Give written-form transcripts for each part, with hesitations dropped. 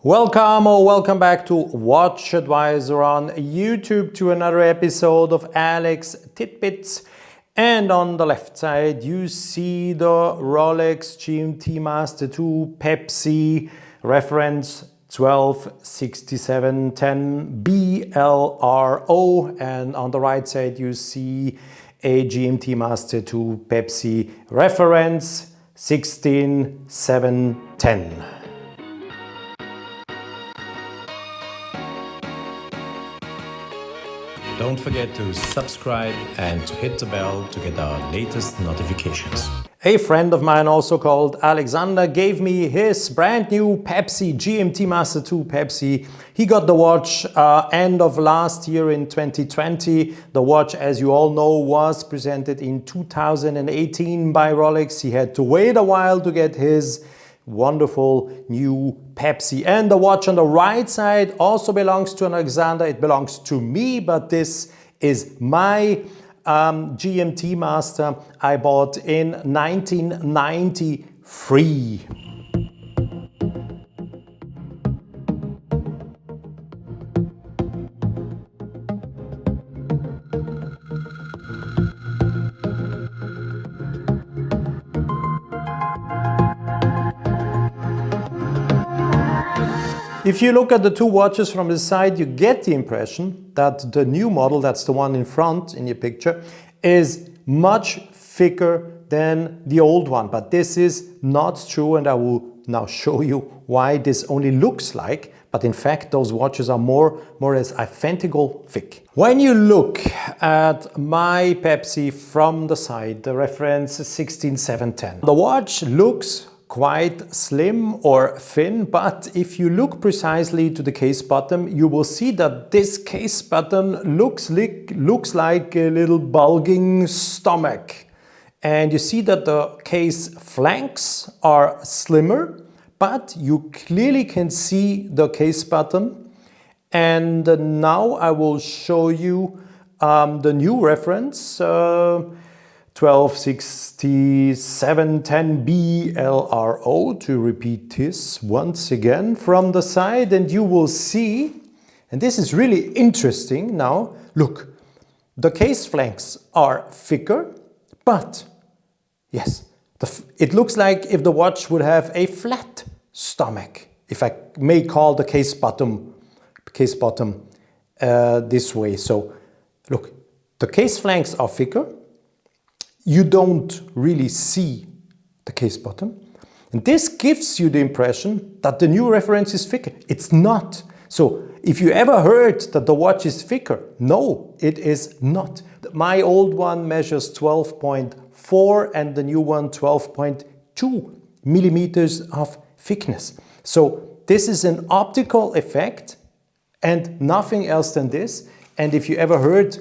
Welcome or welcome back to WatchAdvisor on YouTube to another episode of Alex Tidbits. And on the left side you see the Rolex GMT-Master II Pepsi reference 126710 BLRO, and on the right side you see a GMT-Master II Pepsi reference 16710. Don't forget to subscribe and to hit the bell to get our latest notifications. A friend of mine, also called Alexander, gave me his brand new Pepsi GMT-Master II Pepsi. He got the watch end of last year in 2020. The watch, as you all know, was presented in 2018 by Rolex. He had to wait a while to get his wonderful new Pepsi. And the watch on the right side also belongs to Alexander. It belongs to me, but this is my GMT Master I bought in 1993. If you look at the two watches from the side, you get the impression that the new model, that's the one in front in your picture, is much thicker than the old one. But this is not true, and I will now show you why this only looks like. But in fact, those watches are more or less identical thick. When you look at my Pepsi from the side, the reference 16710, the watch looks quite slim or thin, but if you look precisely to the case bottom, you will see that this case bottom looks like a little bulging stomach. And you see that the case flanks are slimmer, but you clearly can see the case bottom. And now I will show you the new reference, 126710 BLRO, to repeat this once again from the side, and you will see, and this is really interesting now, look, the case flanks are thicker, but yes, it looks like if the watch would have a flat stomach, if I may call the case bottom this way. So look, the case flanks are thicker. You don't really see the case bottom. And this gives you the impression that the new reference is thicker. It's not. So if you ever heard that the watch is thicker, no, it is not. My old one measures 12.4 and the new one 12.2 millimeters of thickness. So this is an optical effect and nothing else than this. And if you ever heard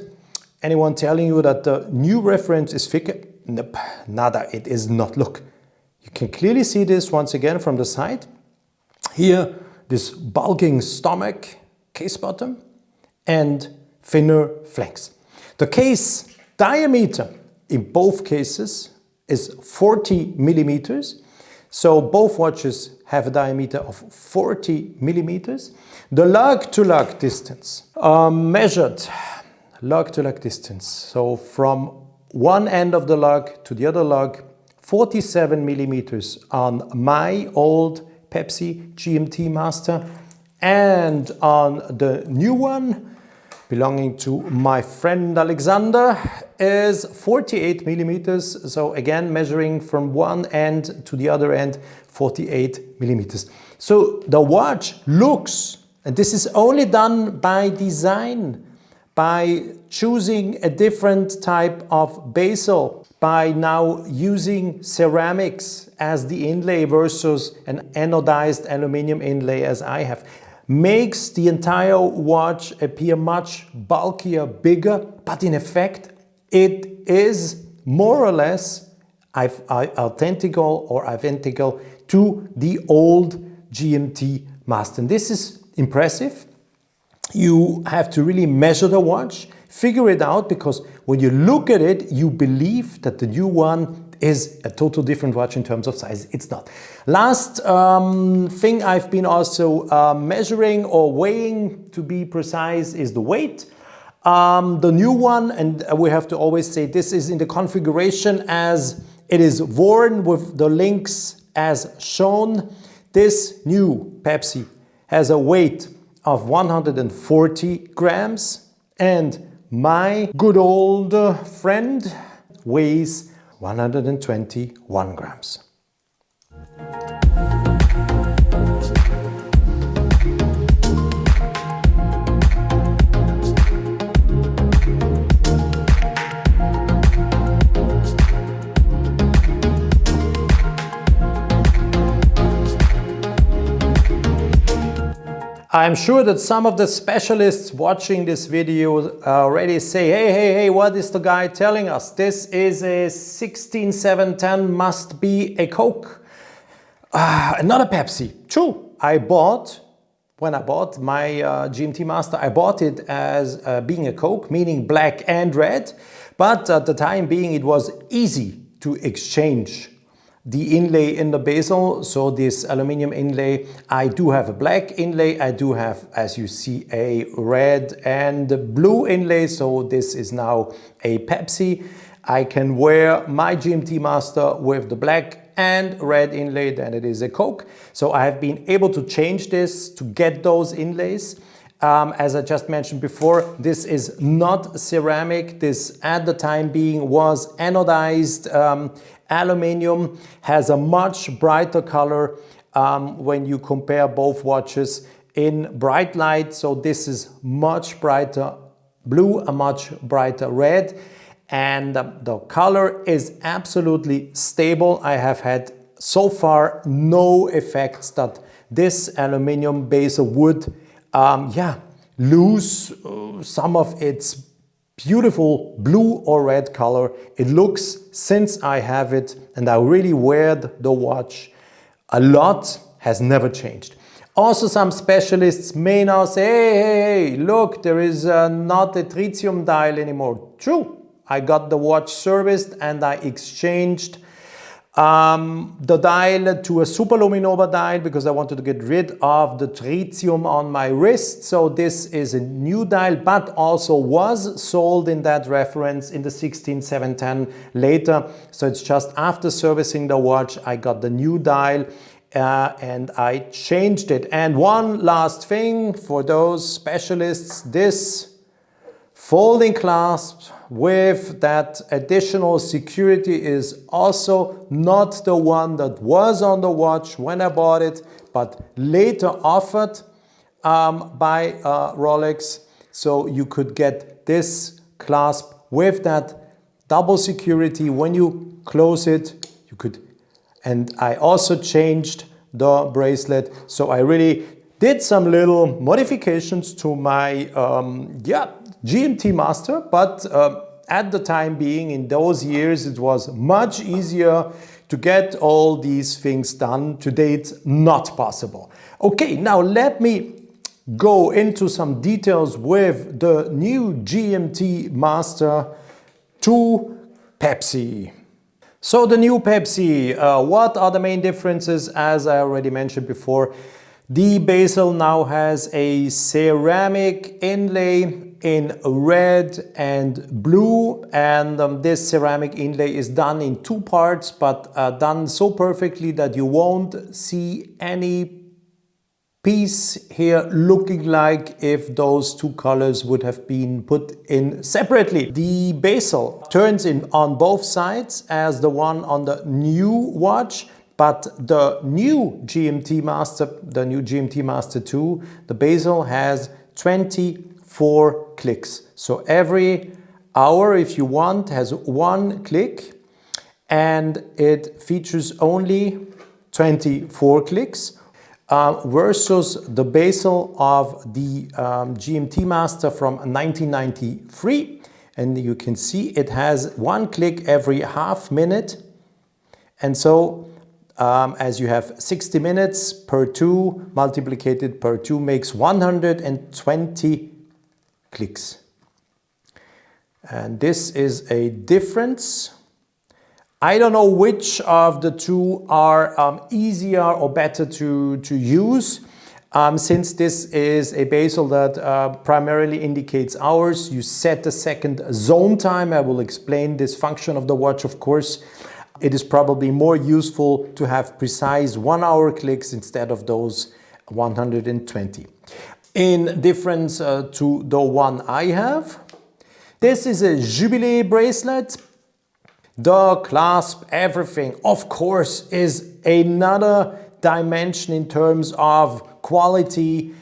anyone telling you that the new reference is thicker? Nope, nada, it is not. Look, you can clearly see this once again from the side. Here, this bulging stomach, case bottom, and thinner flanks. The case diameter in both cases is 40 millimeters. So both watches have a diameter of 40 millimeters. The lug-to-lug distance measured lug-to-lug distance. So from one end of the lug to the other lug, 47 millimeters on my old Pepsi GMT Master, and on the new one belonging to my friend Alexander is 48 millimeters. So again, measuring from one end to the other end, 48 millimeters. So the watch looks, and this is only done by design, by choosing a different type of bezel, by now using ceramics as the inlay versus an anodized aluminum inlay as I have, makes the entire watch appear much bulkier, bigger, but in effect it is more or less identical to the old GMT Master. And this is impressive. You have to really measure the watch, figure it out, because when you look at it, you believe that the new one is a total different watch in terms of size. It's not. Last thing I've been also measuring or weighing, to be precise, is the weight. The new one, and we have to always say this is in the configuration as it is worn with the links as shown. This new Pepsi has a weight of 140 grams and my good old friend weighs 121 grams. I'm sure that some of the specialists watching this video already say, hey, what is the guy telling us? This is a 16710, must be a Coke. Not a Pepsi. True, when I bought my GMT Master, I bought it as being a Coke, meaning black and red. But at the time being, it was easy to exchange the inlay in the bezel. So this aluminum inlay, I do have a black inlay. I do have, as you see, a red and blue inlay. So this is now a Pepsi. I can wear my GMT Master with the black and red inlay, then it is a Coke. So I have been able to change this to get those inlays. As I just mentioned before, this is not ceramic. This, at the time being, was anodized aluminium, has a much brighter color when you compare both watches in bright light. So this is much brighter blue, a much brighter red, and the color is absolutely stable. I have had so far no effects that this aluminium bezel would lose some of its beautiful blue or red color. It looks, since I have it and I really wear the watch a lot, has never changed. Also, some specialists may now say, hey, look, there is not a tritium dial anymore. True, I got the watch serviced and I exchanged the dial to a superluminova dial because I wanted to get rid of the tritium on my wrist. So this is a new dial, but also was sold in that reference in the 16710 later. So it's just after servicing the watch, I got the new dial and I changed it. And one last thing for those specialists, this folding clasp with that additional security is also not the one that was on the watch when I bought it, but later offered by Rolex. So you could get this clasp with that double security. When you close it, you could, and I also changed the bracelet. So I really did some little modifications to my GMT Master, but at the time being, in those years, it was much easier to get all these things done. Today, it's not possible. Okay, now let me go into some details with the new GMT Master II Pepsi. So the new Pepsi, what are the main differences? As I already mentioned before, the bezel now has a ceramic inlay in red and blue, and this ceramic inlay is done in two parts, but done so perfectly that you won't see any piece here looking like if those two colors would have been put in separately. The bezel turns in on both sides as the one on the new watch, but the new GMT Master, the new GMT Master II, the bezel has 24 clicks. So every hour, if you want, has one click, and it features only 24 clicks versus the bezel of the GMT Master from 1993. And you can see it has one click every half minute. And so as you have 60 minutes per 2, multiplied per 2 makes 120 clicks. And this is a difference. I don't know which of the two are easier or better to use. Since this is a bezel that primarily indicates hours, you set the second zone time. I will explain this function of the watch, of course. It is probably more useful to have precise 1 hour clicks instead of those 120. In difference to the one I have, this is a Jubilee bracelet. The clasp, everything, of course, is another dimension in terms of quality,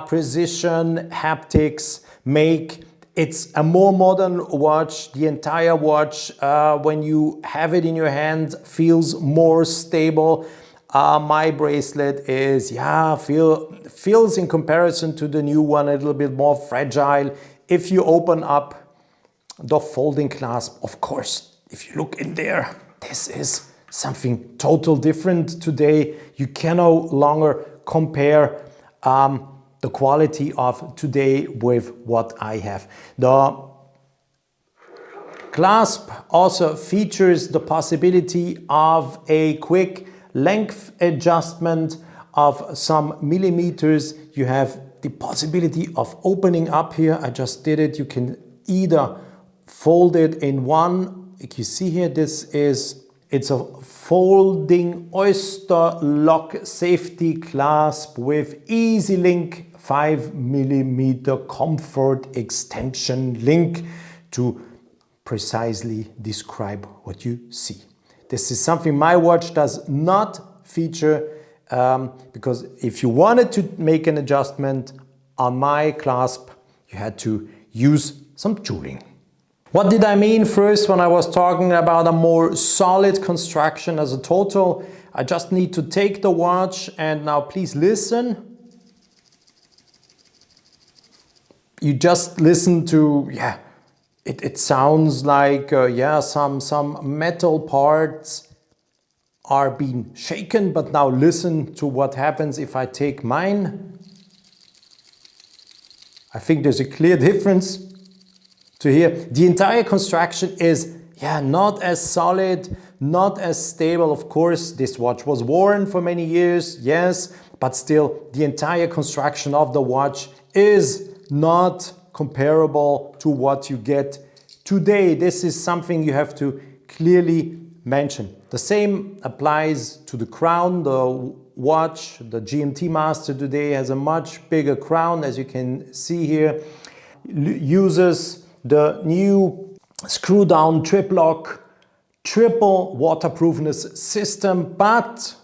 precision, haptics, make. It's a more modern watch. The entire watch, when you have it in your hand, feels more stable. My bracelet is, feels in comparison to the new one a little bit more fragile. If you open up the folding clasp, of course, if you look in there, this is something total different today. You can no longer compare the quality of today with what I have. The clasp also features the possibility of a quick length adjustment of some millimeters. You have the possibility of opening up here. I just did it. You can either fold it in one. Like you see here, it's a folding Oysterlock safety clasp with Easylink 5mm comfort extension link to precisely describe what you see. This is something my watch does not feature because if you wanted to make an adjustment on my clasp, you had to use some tooling. What did I mean first when I was talking about a more solid construction as a total? I just need to take the watch and now please listen. You just listen to, it sounds like, some metal parts are being shaken, but now listen to what happens if I take mine. I think there's a clear difference to here. The entire construction is not as solid, not as stable. Of course, this watch was worn for many years, yes, but still the entire construction of the watch is not comparable to what you get today. This is something you have to clearly mention. The same applies to the crown. The watch, the GMT-Master today has a much bigger crown, as you can see here. Uses the new screw-down triplock, triple waterproofness system, but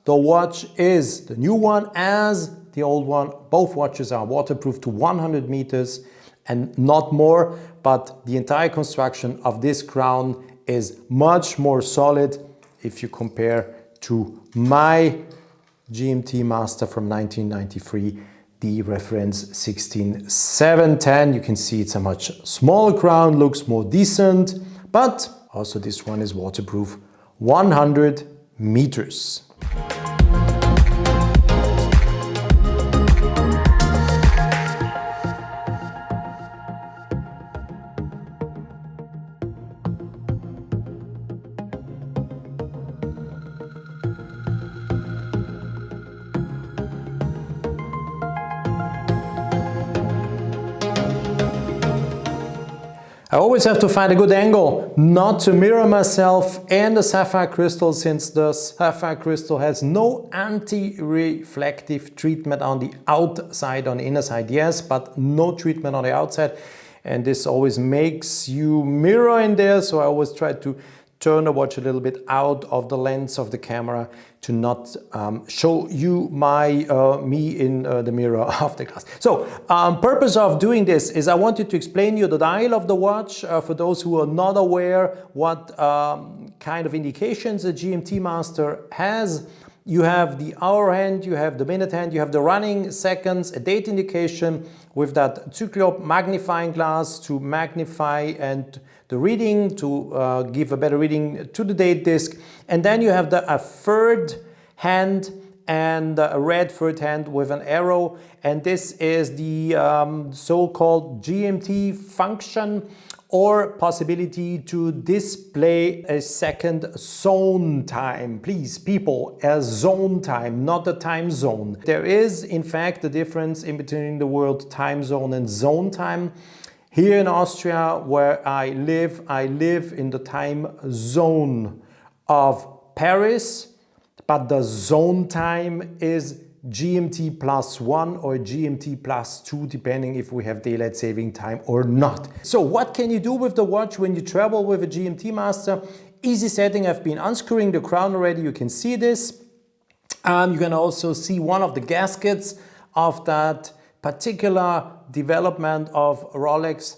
the watch is the new one as the old one. Both watches are waterproof to 100 meters and not more, but the entire construction of this crown is much more solid if you compare to my GMT-Master from 1993, the reference 16710. You can see it's a much smaller crown, looks more decent, but also this one is waterproof 100 meters. I always have to find a good angle not to mirror myself and the sapphire crystal, since the sapphire crystal has no anti-reflective treatment on the outside. On the inner side, yes, but no treatment on the outside. And this always makes you mirror in there. So I always try to turn the watch a little bit out of the lens of the camera to not show you me in the mirror of the glass. So purpose of doing this is I wanted to explain you the dial of the watch for those who are not aware what kind of indications a GMT-Master has. You have the hour hand, you have the minute hand, you have the running seconds, a date indication with that cyclop magnifying glass to magnify and the reading, to give a better reading to the date disc. And then you have a third hand and a red third hand with an arrow. And this is the so-called GMT function, or possibility to display a second zone time. Please, people, a zone time, not a time zone. There is, in fact, a difference in between the word time zone and zone time. Here in Austria, where I live in the time zone of Paris, but the zone time is GMT +1 or GMT +2, depending if we have daylight saving time or not. So what can you do with the watch when you travel with a GMT Master? Easy setting. I've been unscrewing the crown already. You can see this. You can also see one of the gaskets of that particular development of Rolex.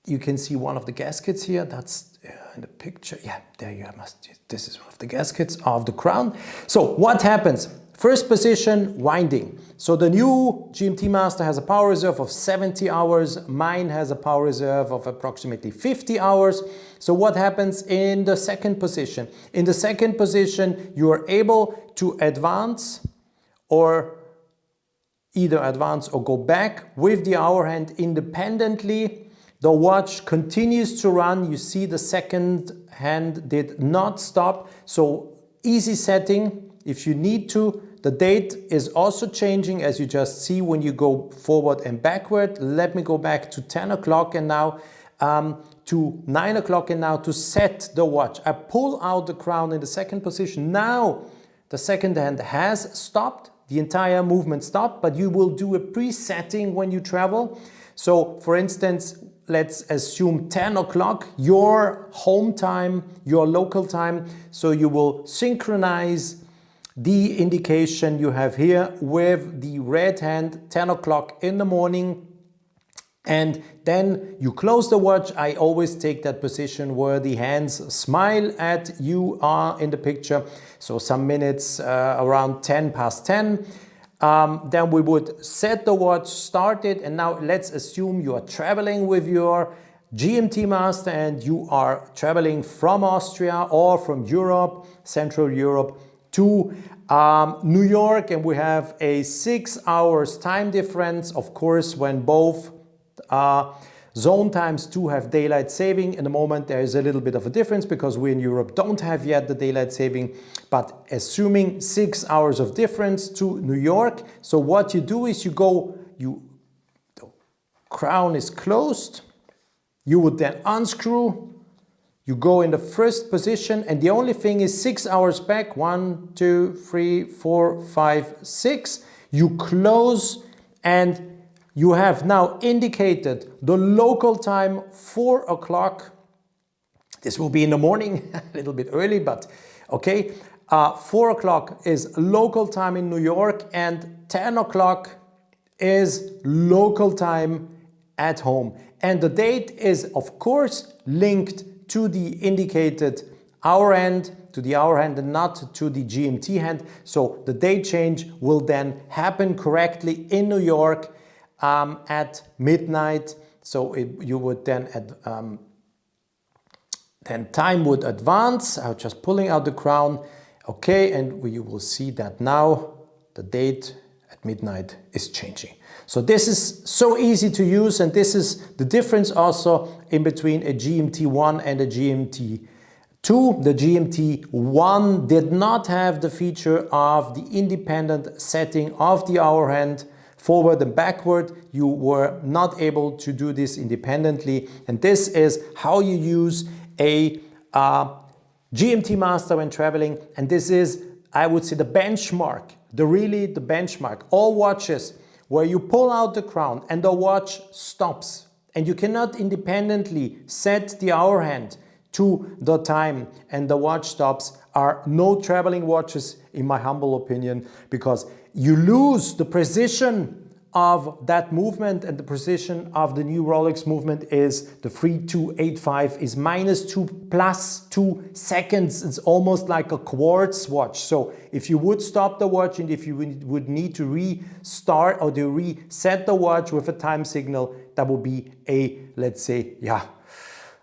You can see one of the gaskets here. That's in the picture. Yeah, there you must. This is one of the gaskets of the crown. So what happens? First position, winding. So the new GMT Master has a power reserve of 70 hours. Mine has a power reserve of approximately 50 hours. So what happens in the second position? In the second position, you are able to advance, or either advance or go back with the hour hand independently. The watch continues to run. You see the second hand did not stop. So easy setting if you need to. The date is also changing, as you just see when you go forward and backward. Let me go back to 10 o'clock and now to 9 o'clock and now to set the watch. I pull out the crown in the second position. Now the second hand has stopped. The entire movement stopped, but you will do a presetting when you travel. So for instance, let's assume 10 o'clock, your home time, your local time. So you will synchronize the indication you have here with the red hand, 10 o'clock in the morning. And then you close the watch. I always take that position where the hands smile at you are in the picture. So some minutes around 10 past 10. Then we would set the watch, start it, and now let's assume you are traveling with your GMT Master and you are traveling from Austria or from Europe, Central Europe, to New York, and we have a 6 hours time difference. Of course, when both zone times do have daylight saving. In the moment there is a little bit of a difference because we in Europe don't have yet the daylight saving, but assuming 6 hours of difference to New York. So what you do is the crown is closed, you would then unscrew, you go in the first position, and the only thing is 6 hours back, 1, 2, 3, 4, 5, 6, you close, and you have now indicated the local time 4 o'clock. This will be in the morning, a little bit early, but okay. 4 o'clock is local time in New York and 10 o'clock is local time at home. And the date is of course linked to the indicated hour hand, and not to the GMT hand. So the date change will then happen correctly in New York at midnight. So you would then time would advance. I'm just pulling out the crown. Okay, and you will see that now the date at midnight is changing. So this is so easy to use, and this is the difference also in between a GMT1 and a GMT2. The GMT1 did not have the feature of the independent setting of the hour hand forward and backward. You were not able to do this independently, and this is how you use a GMT Master when traveling, and this is, I would say, the benchmark, the benchmark. All watches where you pull out the crown and the watch stops and you cannot independently set the hour hand to the time and the watch stops are no traveling watches, in my humble opinion, because you lose the precision of that movement, and the precision of the new Rolex movement is the 3285 is -2 +2 seconds. It's almost like a quartz watch. So if you would stop the watch and if you would need to restart or to reset the watch with a time signal, that would be a, let's say,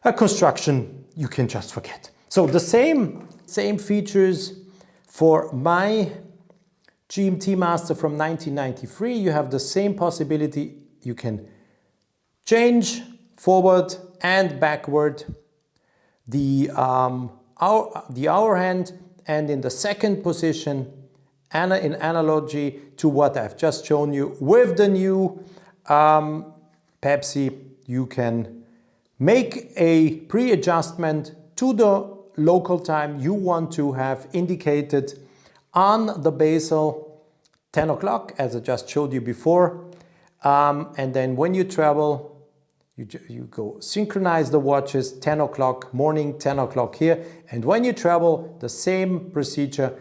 a construction you can just forget. So the same features For my GMT-Master from 1993, you have the same possibility. You can change forward and backward the hour hand, and in the second position, in analogy to what I've just shown you with the new Pepsi, you can make a pre-adjustment to the local time you want to have indicated on the bezel 10 o'clock, as I just showed you before. And then when you travel, you go synchronize the watches 10 o'clock morning, 10 o'clock here. And when you travel, the same procedure,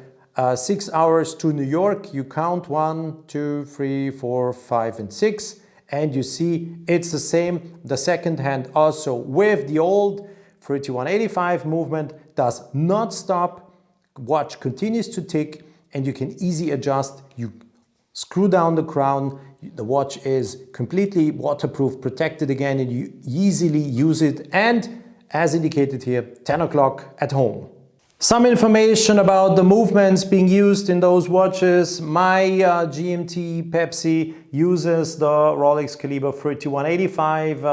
6 hours to New York, you count 1, 2, 3, 4, 5, and 6. And you see it's the same. The second hand also with the old 3185 movement does not stop. Watch continues to tick and you can easily adjust. You screw down the crown. The watch is completely waterproof, protected again, and you easily use it. And as indicated here, 10 o'clock at home. Some information about the movements being used in those watches. My GMT Pepsi uses the Rolex caliber 3185,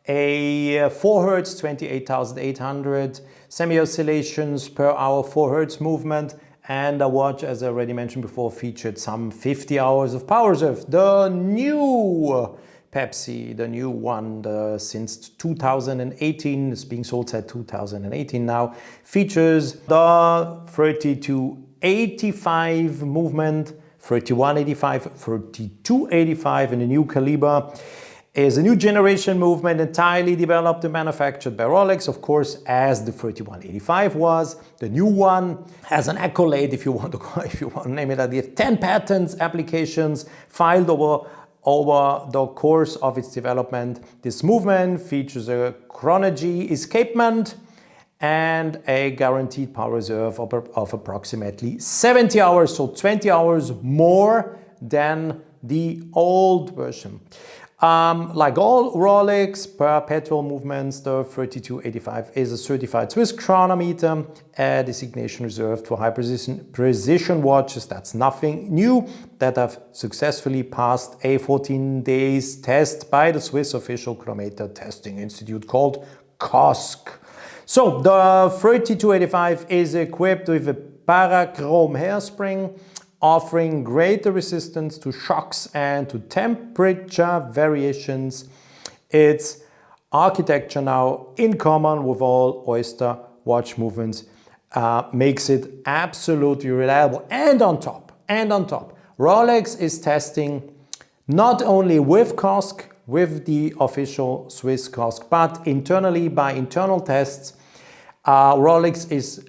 a 4 Hz, 28,800 semi-oscillations per hour, 4 Hz movement, and the watch, as I already mentioned before, featured some 50 hours of power reserve. The new Pepsi, the new one, since 2018, is being sold at 2018 now, features the 3285 movement, 3185, 3285, and the new caliber is a new generation movement entirely developed and manufactured by Rolex, of course, as the 3185 was. The new one has an accolade, if you want to name it like this, 10 patents, applications filed over the course of its development. This movement features a chronology escapement and a guaranteed power reserve of approximately 70 hours, so 20 hours more than the old version. Like all Rolex perpetual movements, the 3285 is a certified Swiss chronometer, a designation reserved for high precision watches. That's nothing new, that have successfully passed a 14 days test by the Swiss official chronometer testing institute called COSC. So the 3285 is equipped with a parachrome hairspring, offering greater resistance to shocks and to temperature variations. Its architecture now, in common with all Oyster watch movements, makes it absolutely reliable. And on top, Rolex is testing not only with COSC, with the official Swiss COSC, but internally by internal tests. Rolex is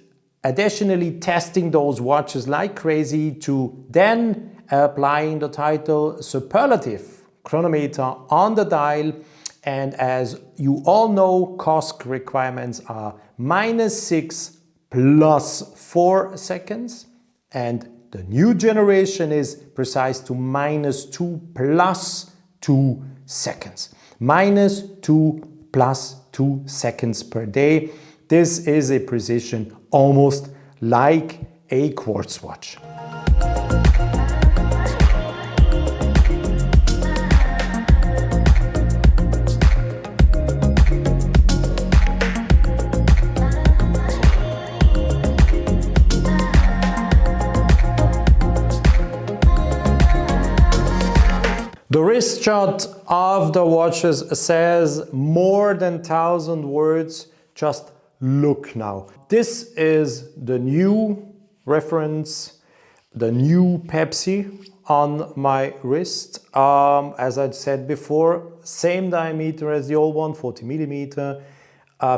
additionally testing those watches like crazy to then applying the title superlative chronometer on the dial. And as you all know, COSC requirements are -6 plus 4 seconds, and the new generation is precise to -2 plus 2 seconds. -2 plus 2 seconds per day. This is a precision almost like a quartz watch. The wrist shot of the watches says more than 1,000 words. Just look now. This is the new reference, the new Pepsi on my wrist. As I said before, same diameter as the old one, 40 millimeter.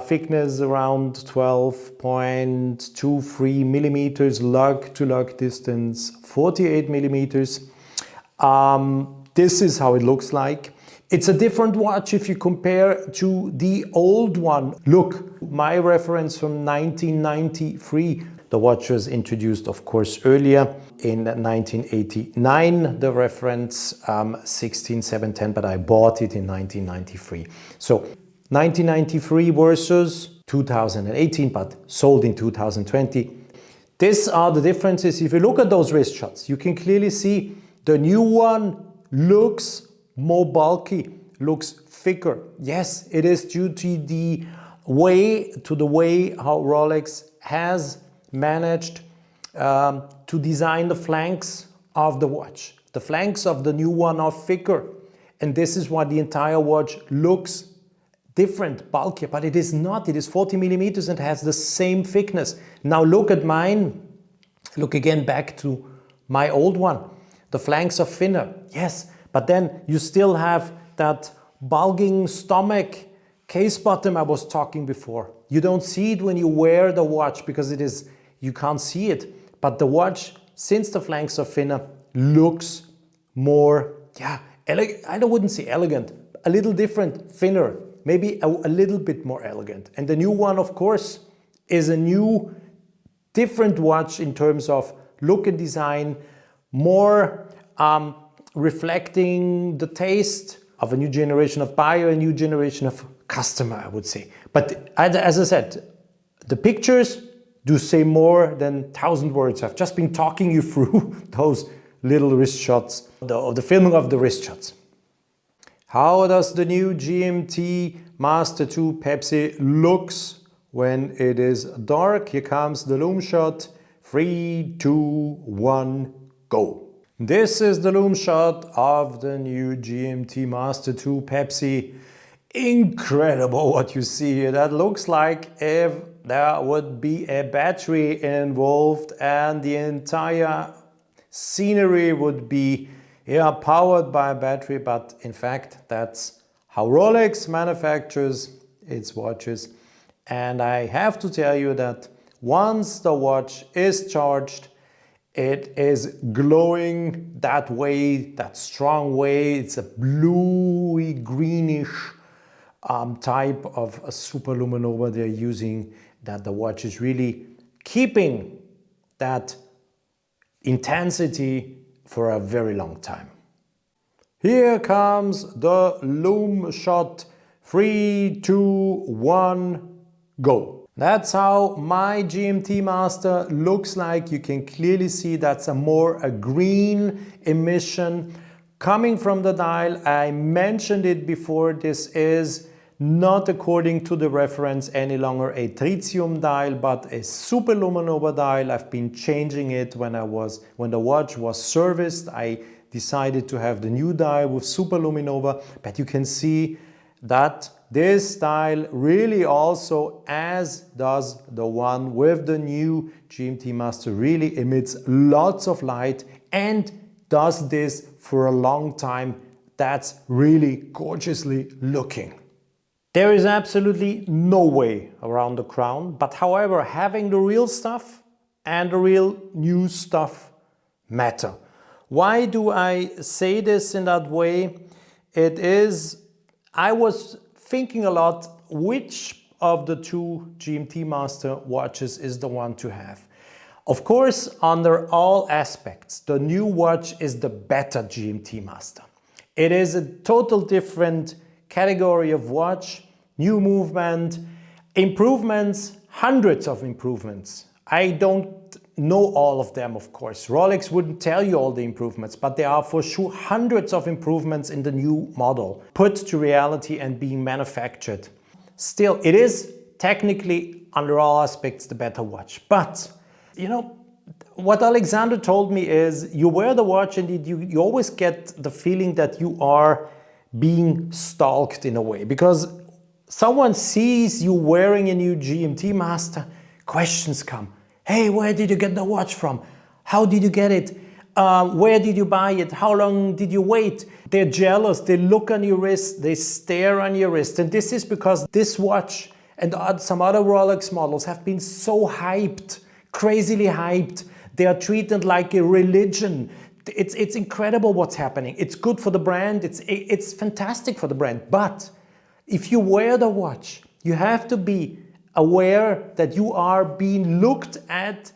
Thickness around 12.23 millimeters, lug to lug distance 48 millimeters. This is how it looks like. It's a different watch if you compare to the old one. Look, my reference from 1993. The watch was introduced, of course, earlier in 1989. The reference 16710, but I bought it in 1993. So 1993 versus 2018, but sold in 2020. These are the differences. If you look at those wrist shots, you can clearly see the new one looks more bulky, looks thicker. Yes, it is due to the way how Rolex has managed to design the flanks of the watch. The flanks of the new one are thicker, and this is why the entire watch looks different, bulkier, but it is not. It is 40 millimeters and has the same thickness. Now look at mine. Look again back to my old one. The flanks are thinner, yes, but then you still have that bulging stomach case bottom I was talking before. You don't see it when you wear the watch because you can't see it. But the watch, since the flanks are thinner, looks more, I wouldn't say elegant, a little different, thinner, maybe a little bit more elegant. And the new one, of course, is a new, different watch in terms of look and design, more reflecting the taste of a new generation of buyer, a new generation of customer, I would say. But as I said, the pictures do say more than 1,000 words. I've just been talking you through those little wrist shots, the filming of the wrist shots. How does the new GMT-Master II Pepsi looks when it is dark? Here comes the Lume shot. 3, 2, 1, go. This is the Lume shot of the new GMT-Master II Pepsi. Incredible what you see here. That looks like if there would be a battery involved and the entire scenery would be powered by a battery, but in fact that's how Rolex manufactures its watches. And I have to tell you that once the watch is charged, it is glowing that way, that strong way. It's a bluey greenish type of a super luminova they're using, that the watch is really keeping that intensity for a very long time. Here comes the Lume shot. 3, 2, 1, go. That's how my GMT Master looks like. You can clearly see that's a green emission coming from the dial. I mentioned it before, this is not according to the reference any longer a tritium dial, but a super luminova dial. I've been changing it when the watch was serviced. I decided to have the new dial with super luminova, but you can see that this dial really also, as does the one with the new GMT Master, really emits lots of light and does this for a long time. That's really gorgeously looking. There is absolutely no way around the crown, but however, having the real stuff and the real new stuff matter. Why do I say this in that way? I was thinking a lot which of the two GMT Master watches is the one to have. Of course, under all aspects, the new watch is the better GMT Master. It is a total different category of watch, new movement, improvements, hundreds of improvements. I don't know all of them, of course. Rolex wouldn't tell you all the improvements, but there are for sure hundreds of improvements in the new model put to reality and being manufactured. Still, it is technically under all aspects the better watch. But, you know, what Alexander told me is you wear the watch and you always get the feeling that you are being stalked in a way, because someone sees you wearing a new GMT Master, questions come. Hey, where did you get the watch from? How did you get it? Where did you buy it? How long did you wait? They're jealous, they look on your wrist, they stare on your wrist. And this is because this watch and some other Rolex models have been so hyped, crazily hyped. They are treated like a religion. It's incredible what's happening. It's good for the brand, it's fantastic for the brand. But if you wear the watch, you have to be aware that you are being looked at,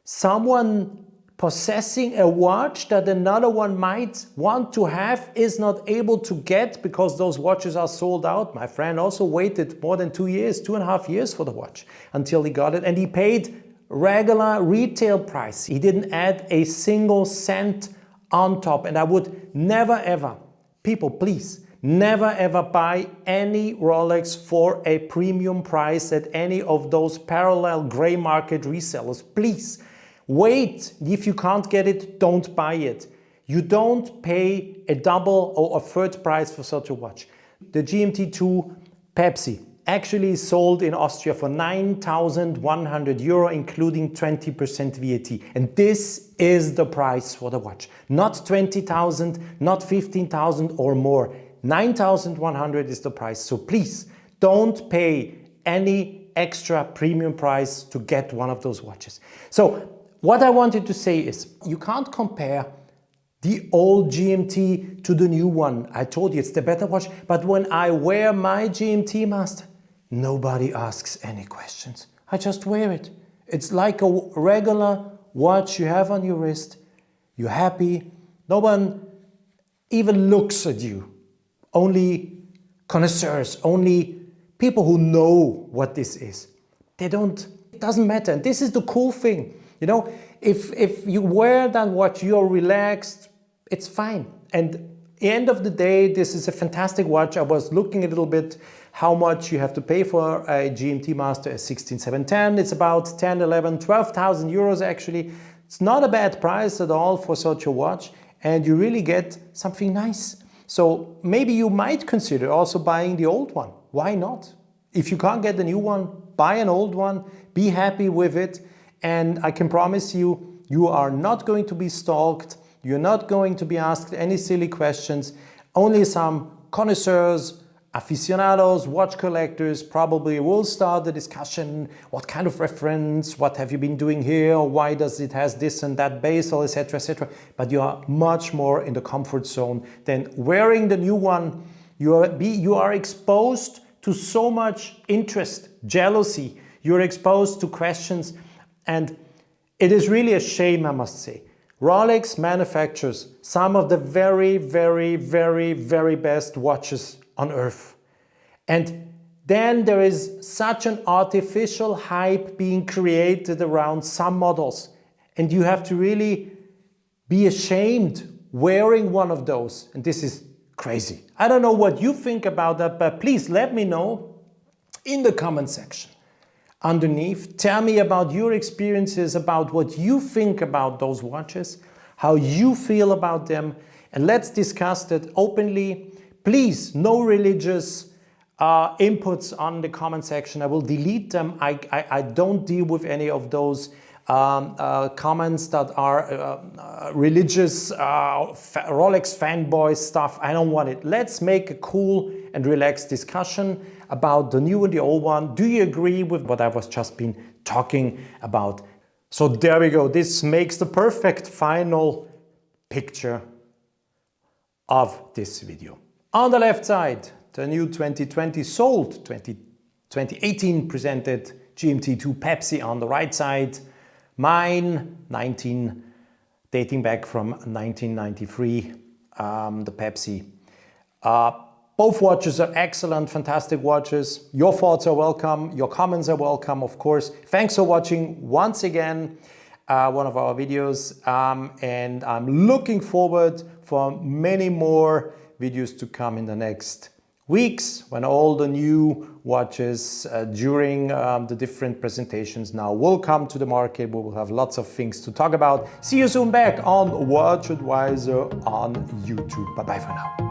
someone possessing a watch that another one might want to have, is not able to get because those watches are sold out. My friend also waited more than 2 years, 2.5 years for the watch until he got it, and he paid regular retail price. He didn't add a single cent on top. And I would never ever, people please, never ever buy any Rolex for a premium price at any of those parallel gray market resellers. Please wait. If you can't get it, don't buy it. You don't pay a double or a third price for such a watch. The GMT2 Pepsi actually sold in Austria for 9,100 euro, including 20% VAT. And this is the price for the watch. Not 20,000, not 15,000 or more. 9,100 is the price. So please don't pay any extra premium price to get one of those watches. So what I wanted to say is, you can't compare the old GMT to the new one. I told you it's the better watch, but when I wear my GMT Master, nobody asks any questions. I just wear it. It's like a regular watch you have on your wrist. You're happy. No one even looks at you. Only connoisseurs, only people who know what this is. They don't, it doesn't matter. And this is the cool thing. You know, if you wear that watch, you're relaxed, it's fine. And at the end of the day, this is a fantastic watch. I was looking a little bit how much you have to pay for a GMT Master 16710. It's about 10, 11, 12,000 euros actually. It's not a bad price at all for such a watch, and you really get something nice. So maybe you might consider also buying the old one. Why not? If you can't get the new one, buy an old one, be happy with it, and I can promise you, you are not going to be stalked, you're not going to be asked any silly questions. Only some connoisseurs, aficionados, watch collectors probably will start the discussion. What kind of reference? What have you been doing here? Why does it has this and that bezel, etc., etc. But you are much more in the comfort zone than wearing the new one. You are exposed to so much interest, jealousy. You're exposed to questions, and it is really a shame, I must say. Rolex manufactures some of the very, very, very, very best watches on earth. And then there is such an artificial hype being created around some models. And you have to really be ashamed wearing one of those. And this is crazy. I don't know what you think about that, but please let me know in the comment section underneath. Tell me about your experiences, about what you think about those watches, how you feel about them, and let's discuss that openly. Please, no religious inputs on the comment section. I will delete them. I don't deal with any of those comments that are religious Rolex fanboy stuff. I don't want it. Let's make a cool and relaxed discussion about the new and the old one. Do you agree with what I was just been talking about? So there we go. This makes the perfect final picture of this video. On the left side, the new 2020 sold, 2018 presented GMT2 Pepsi. On the right side, mine, dating back from 1993, the Pepsi. Both watches are excellent, fantastic watches. Your thoughts are welcome, your comments are welcome, of course. Thanks for watching once again one of our videos, and I'm looking forward for many more videos to come in the next weeks when all the new watches during the different presentations now will come to the market. We will have lots of things to talk about. See you soon back on WatchAdvisor on YouTube. Bye bye for now.